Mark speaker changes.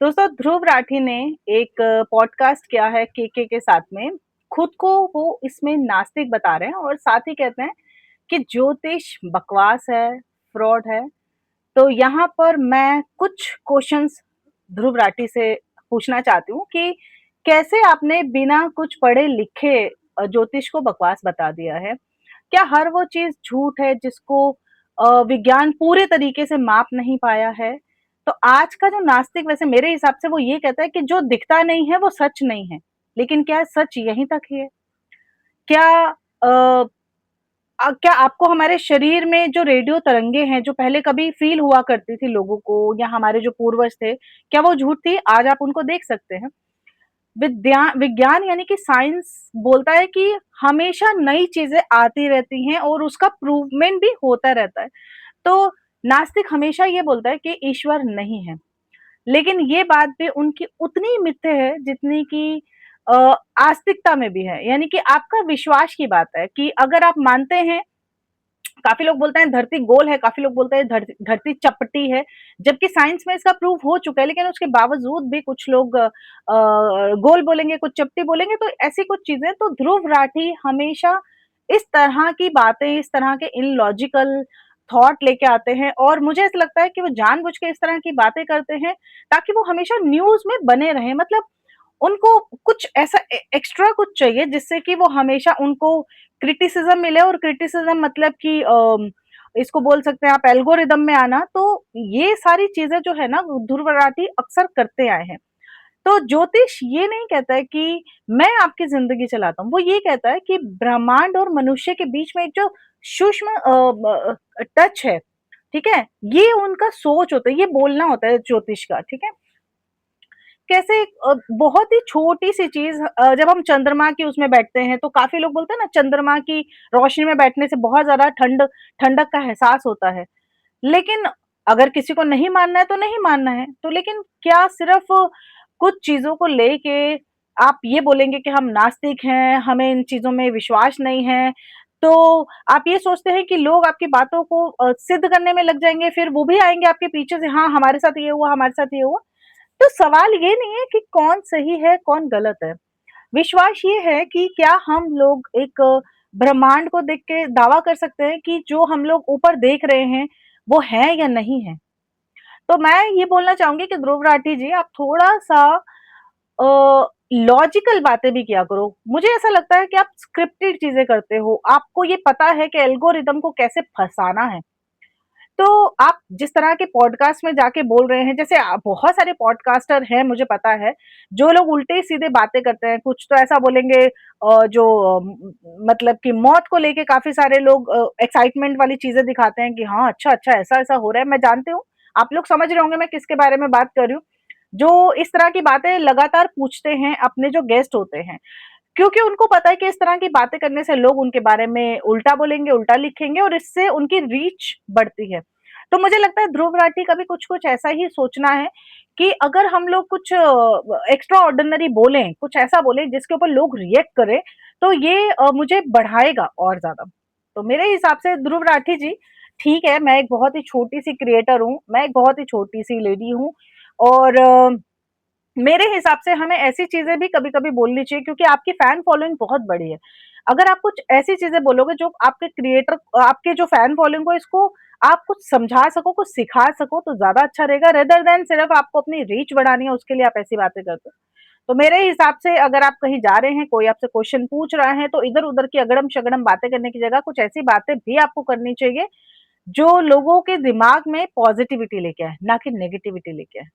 Speaker 1: दोस्तों ध्रुव राठी ने एक पॉडकास्ट किया है के साथ में। खुद को वो इसमें नास्तिक बता रहे हैं और साथ ही कहते हैं कि ज्योतिष बकवास है, फ्रॉड है। तो यहाँ पर मैं कुछ क्वेश्चंस ध्रुव राठी से पूछना चाहती हूँ कि कैसे आपने बिना कुछ पढ़े लिखे ज्योतिष को बकवास बता दिया है? क्या हर वो चीज़ झूठ है जिसको विज्ञान पूरे तरीके से माप नहीं पाया है? तो आज का जो नास्तिक वैसे मेरे हिसाब से वो ये कहता है कि जो दिखता नहीं है वो सच नहीं है। लेकिन क्या सच यहीं तक ही है? क्या क्या आपको हमारे शरीर में जो रेडियो तरंगे हैं, जो पहले कभी फ़ील हुआ करती थी लोगों को या हमारे जो पूर्वज थे, क्या वो झूठ थी? आज आप उनको देख सकते हैं। विज्ञान यानी कि साइंस बोलता है कि हमेशा नई चीज़ें आती रहती हैं और उसका प्रूवमेंट भी होता रहता है। तो नास्तिक हमेशा ये बोलता है कि ईश्वर नहीं है। लेकिन ये बात भी उनकी उतनी मिथ्य है जितनी कि अ, आस्तिकता में भी है। यानी कि आपका विश्वास की बात है कि अगर आप मानते हैं, काफ़ी लोग बोलते हैं धरती गोल है, काफ़ी लोग बोलते हैं धरती चपटी है, जबकि साइंस में इसका प्रूफ हो चुका है, लेकिन उसके बावजूद भी कुछ लोग गोल बोलेंगे, कुछ चपटी बोलेंगे, तो ऐसी कुछ चीज़ें। तो ध्रुव राठी हमेशा इस तरह की बातें, इस तरह के इलॉजिकल थॉट लेके आते हैं और मुझे ऐसा लगता है कि वो जानबूझ के इस तरह की बातें करते हैं, ताकि वो हमेशा न्यूज़ में बने रहें। मतलब उनको कुछ ऐसा एक्स्ट्रा कुछ चाहिए जिससे कि वो हमेशा उनको क्रिटिसिज्म मिले, और क्रिटिसिज्म मतलब कि इसको बोल सकते हैं आप एल्गोरिदम में आना। तो ये सारी चीजें जो है ना, ध्रुव राठी अक्सर करते आए हैं। तो ज्योतिष ये नहीं कहता है कि मैं आपकी जिंदगी चलाता हूँ, वो ये कहता है कि ब्रह्मांड और मनुष्य के बीच में एक जो सूक्ष्म टच है, ठीक है, ये उनका सोच होता है, ये बोलना होता है ज्योतिष का, ठीक है। कैसे बहुत ही छोटी-सी चीज़, जब हम चंद्रमा की उसमें बैठते हैं, तो काफ़ी लोग बोलते हैं ना, चंद्रमा की रोशनी में बैठने से बहुत ज़्यादा ठंडक का एहसास होता है। लेकिन अगर किसी को नहीं मानना है, तो नहीं मानना है। तो लेकिन क्या सिर्फ़ कुछ चीज़ों को लेके आप ये बोलेंगे कि हम नास्तिक हैं, हमें इन चीज़ों में विश्वास नहीं है, तो आप ये सोचते हैं कि लोग आपकी बातों को सिद्ध करने में लग जाएँगे, फिर वो भी आएँगे आपके पीछे से, हाँ, हमारे साथ ये हुआ, हमारे साथ ये हुआ। तो सवाल ये नहीं है कि कौन सही है, कौन गलत है। विश्वास ये है कि क्या हम लोग एक ब्रह्मांड को देख के दावा कर सकते हैं कि जो हम लोग ऊपर देख रहे हैं, वो है या नहीं है? तो मैं ये बोलना चाहूँगी कि ध्रुव राठी जी, आप थोड़ा-सा लॉजिकल बातें भी किया करो। मुझे ऐसा लगता है कि आप स्क्रिप्टेड चीज़ें करते हो। आपको ये पता है कि एल्गोरिदम को कैसे फँसाना है। तो आप जिस तरह के पॉडकास्ट में जाके बोल रहे हैं, जैसे बहुत सारे पॉडकास्टर हैं मुझे पता है, जो लोग उल्टे-सीधे बातें करते हैं। कुछ तो ऐसा बोलेंगे जो मतलब कि मौत को लेके काफ़ी सारे लोग एक्साइटमेंट वाली चीज़ें दिखाते हैं कि हाँ, अच्छा-अच्छा ऐसा-ऐसा हो रहा है। मैं जानती हूँ, आप लोग समझ रहे होंगे मैं किसके बारे में बात कर रही हूँ। जो इस तरह की बातें लगातार पूछते हैं अपने जो गेस्ट होते हैं। क्योंकि उनको पता है कि इस तरह की बातें करने से लोग उनके बारे में उल्टा बोलेंगे, उल्टा लिखेंगे और इससे उनकी रीच बढ़ती है। तो मुझे लगता है ध्रुव राठी का भी कुछ-कुछ ऐसा ही सोचना है कि अगर हम लोग कुछ एक्स्ट्रा ऑर्डिनरी बोलें, कुछ ऐसा बोलें जिसके ऊपर लोग रिएक्ट करें, तो ये मुझे बढ़ाएगा और ज़्यादा। तो मेरे हिसाब से ध्रुव राठी जी, ठीक है, मैं एक बहुत ही छोटी-सी क्रिएटर हूँ, मैं एक बहुत ही छोटी-सी लेडी हूँ और मेरे हिसाब से हमें ऐसी चीज़ें भी कभी-कभी बोलनी चाहिए, क्योंकि आपकी फैन फॉलोइंग बहुत बड़ी है। अगर आप कुछ ऐसी चीज़ें बोलोगे जो आपके जो फैन फॉलोइंग को इसको आप कुछ समझा सको, कुछ सिखा सको, तो ज़्यादा अच्छा रहेगा, रेदर देन सिर्फ़ आपको अपनी रीच बढ़ानी है उसके लिए आप ऐसी बातें करते हो। तो मेरे हिसाब से अगर आप कहीं जा रहे हैं, कोई आपसे क्वेश्चन पूछ रहा है, तो इधर-उधर की अगड़म-शगड़म बातें करने की जगह कुछ ऐसी बातें भी आपको करनी चाहिए, जो लोगों के दिमाग में पॉज़िटिविटी लेके आए, ना कि नेगेटिविटी लेके आए।